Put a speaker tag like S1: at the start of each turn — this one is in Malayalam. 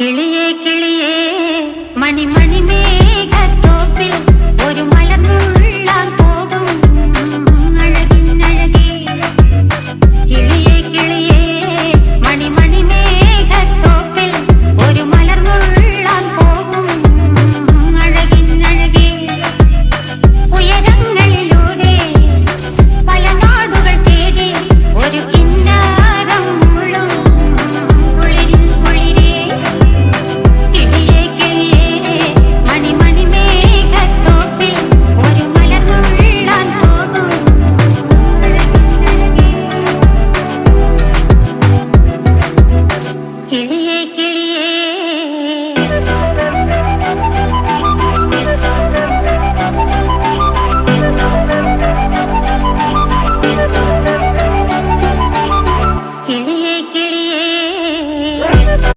S1: കിളിയേ കിളിയേ മണിമണി മേഘത്തോപ്പിൽ ഒരു മലർന്നുള്ളാൻ പോകും അഴകിനഴകേ. കിളിയേ കിളിയേ മണിമണി മേഘത്തോപ്പിൽ ഒരു മലർന്നുള്ളാൻ പോകും അഴകിനഴകേ. ഉയരങ്ങളിലൂടെ പല നാടുകൾ തേടി ഒരു കിന്നാരം മുള്ളും കുളിരിൻ കുളിരേ. കിളിയേ കിളിയേ മണിമണി മേഘത്തോപ്പിൽ ഒരു മലർന്നുള്ളാൻ പോകും അഴകിനഴകേ. കിളിയേ